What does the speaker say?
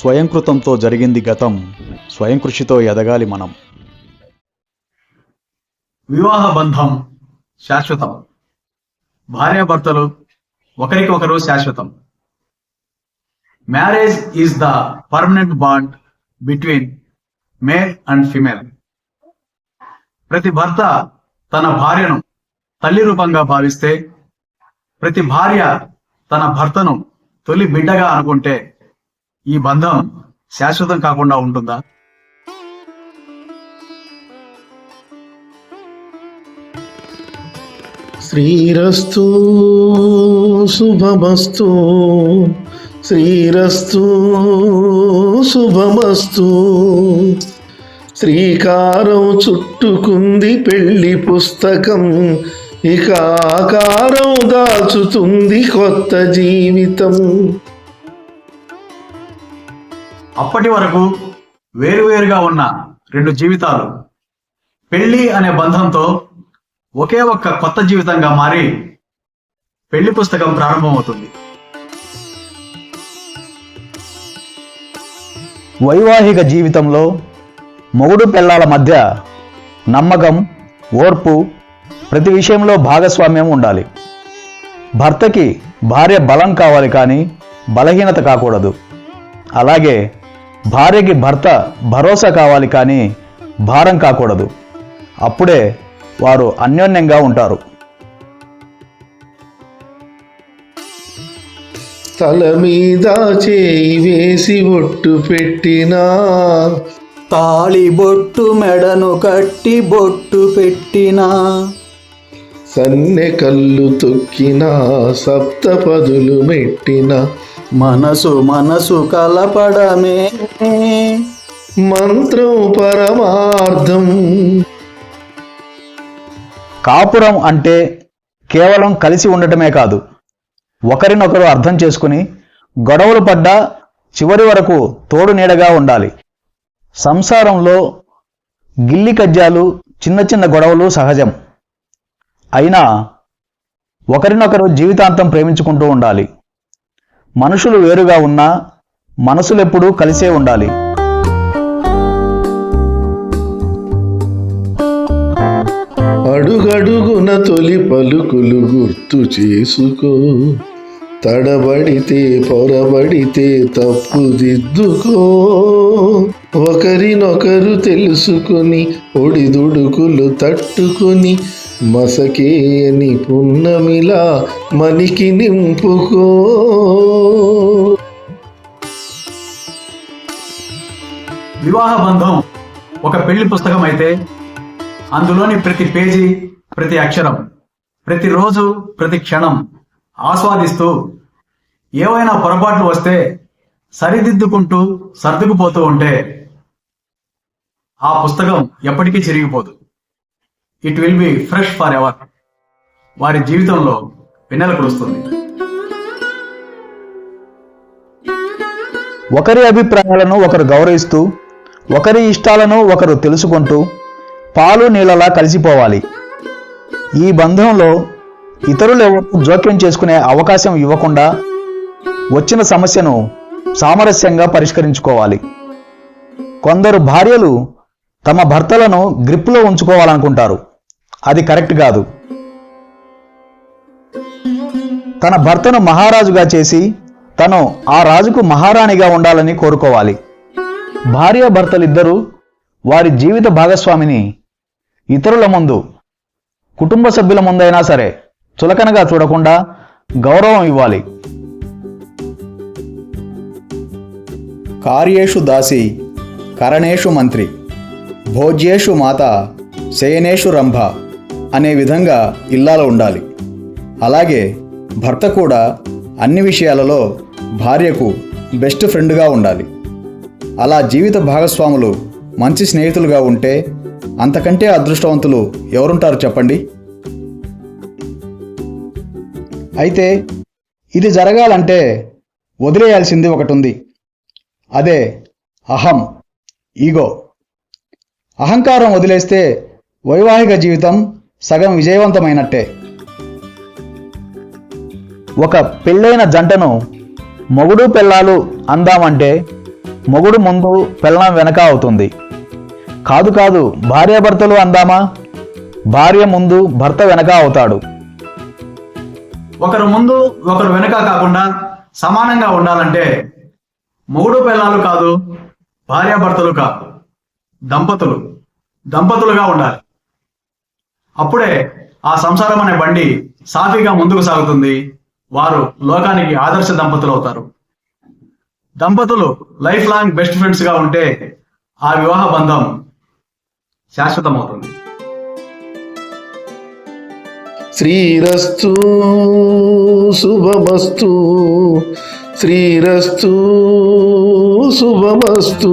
స్వయంకృతంతో జరిగింది గతం, స్వయం కృషితో ఎదగాలి మనం. వివాహ బంధం శాశ్వతం. భార్యాభర్తలు ఒకరికొకరు శాశ్వతం. Marriage is the permanent bond between male and female. ప్రతి భర్త తన భార్యను తల్లి రూపంగా భావిస్తే, ప్రతి భార్య తన భర్తను తొలి బిడ్డగా అనుకుంటే ఈ బంధం శాశ్వతం కాకుండా ఉంటుందా? శ్రీరస్తు శుభమస్తు, శ్రీరస్తు శుభమస్తు. శ్రీకారం చుట్టుకుంది పెళ్లి పుస్తకం, ఇక ఆకారం దాచుతుంది కొత్త జీవితం. అప్పటి వరకు వేరువేరుగా ఉన్న రెండు జీవితాలు పెళ్లి అనే బంధంతో ఒకే ఒక్క కొత్త జీవితంగా మారి పెళ్లి పుస్తకం ప్రారంభమవుతుంది. వైవాహిక జీవితంలో మొగుడు పెళ్ళాల మధ్య నమ్మకం, ఓర్పు, ప్రతి విషయంలో భాగస్వామ్యం ఉండాలి. భర్తకి భార్య బలం కావాలి కానీ బలహీనత కాకూడదు. అలాగే భార్యకి భర్త భరోసా కావాలి కానీ భారం కాకూడదు. అప్పుడే వారు అన్యోన్యంగా ఉంటారు. తల మీద చేయి వేసి ఒట్టు పెట్టినా, తాళి బొట్టు మెడను కట్టి బొట్టు పెట్టినా, సన్నె కళ్ళు తొక్కినా, సప్తపదులు మెట్టినా, మనసు మనసు కలపడమే మంత్రం పరమార్థం. కాపురం అంటే కేవలం కలిసి ఉండటమే కాదు, ఒకరినొకరు అర్థం చేసుకుని గొడవలు పడ్డా చివరి వరకు తోడు నీడగా ఉండాలి. సంసారంలో గిల్లి కజ్జాలు, చిన్న చిన్న గొడవలు సహజం. అయినా ఒకరినొకరు జీవితాంతం ప్రేమించుకుంటూ ఉండాలి. మనుషులు వేరుగా ఉన్నా మనసులెప్పుడూ కలిసే ఉండాలి. అడుగడుగున తొలి పలుకులు గుర్తు చేసుకో, తడబడితే పొరబడితే తప్పుదిద్దుకో. ఒకరినొకరు తెలుసుకొని ఒడిదుడుకులు తట్టుకొని మసకేయని పున్నమిలా మనికి నింపుకో. వివాహ బంధం ఒక పెళ్లి పుస్తకం అయితే అందులోని ప్రతి పేజీ, ప్రతి అక్షరం, ప్రతిరోజు, ప్రతి క్షణం ఆస్వాదిస్తూ ఏవైనా పొరపాట్లు వస్తే సరిదిద్దుకుంటూ సర్దుకుపోతూ ఉంటే ఆ పుస్తకం ఎప్పటికీ చిరిగిపోదు. It will be fresh for ever. వారి జీవితంలో వెన్నెల కురుస్తుంది. ఒకరి అభిప్రాయాలను ఒకరు గౌరవిస్తూ, ఒకరి ఇష్టాలను ఒకరు తెలుసుకుంటూ పాలు నీళ్ళలా కలిసిపోవాలి. ఈ బంధంలో ఇతరులు ఎవరు జోక్యం చేసుకునే అవకాశం ఇవ్వకుండా వచ్చిన సమస్యను సామరస్యంగా పరిష్కరించుకోవాలి. కొందరు భార్యలు తమ భర్తలను గ్రిప్లో ఉంచుకోవాలనుకుంటారు. అది కరెక్ట్ కాదు. తన భర్తను మహారాజుగా చేసి తను ఆ రాజుకు మహారాణిగా ఉండాలని కోరుకోవాలి. భార్యాభర్తలిద్దరూ వారి జీవిత భాగస్వామిని ఇతరుల ముందు, కుటుంబ సభ్యుల ముందైనా సరే చులకనగా చూడకుండా గౌరవం ఇవ్వాలి. కార్యేషు దాసి కరణేషు మంత్రి, భోజ్యేషు మాత, శయనేషు రంభ అనే విధంగా ఇల్లాలు ఉండాలి. అలాగే భర్త కూడా అన్ని విషయాలలో భార్యకు బెస్ట్ ఫ్రెండ్గా ఉండాలి. అలా జీవిత భాగస్వాములు మంచి స్నేహితులుగా ఉంటే అంతకంటే అదృష్టవంతులు ఎవరుంటారు చెప్పండి? అయితే ఇది జరగాలంటే వదిలేయాల్సింది ఒకటి ఉంది. అదే అహం, ఈగో. అహంకారం వదిలేస్తే వైవాహిక జీవితం సగం విజయవంతమైనట్టే. ఒక పెళ్ళైన జంటను మొగుడు పెళ్ళాలు అందామంటే మొగుడు ముందు పెళ్ళాం వెనక అవుతుంది. కాదు కాదు, భార్యాభర్తలు అందామా? భార్య ముందు భర్త వెనక అవుతాడు. ఒకరు ముందు ఒకరు వెనుక కాకుండా సమానంగా ఉండాలంటే మొగుడు పెళ్ళాలు కాదు, భార్యాభర్తలు కాదు, దంపతులుగా ఉండాలి. అప్పుడే ఆ సంసారం అనే బండి సాఫీగా ముందుకు సాగుతుంది. వారు లోకానికి ఆదర్శ దంపతులు అవుతారు. దంపతులు లైఫ్ లాంగ్ బెస్ట్ ఫ్రెండ్స్ గా ఉంటే ఆ వివాహ బంధం శాశ్వతమవుతుంది. శ్రీరస్తు శుభమస్తు, శ్రీరస్తు శుభమస్తు.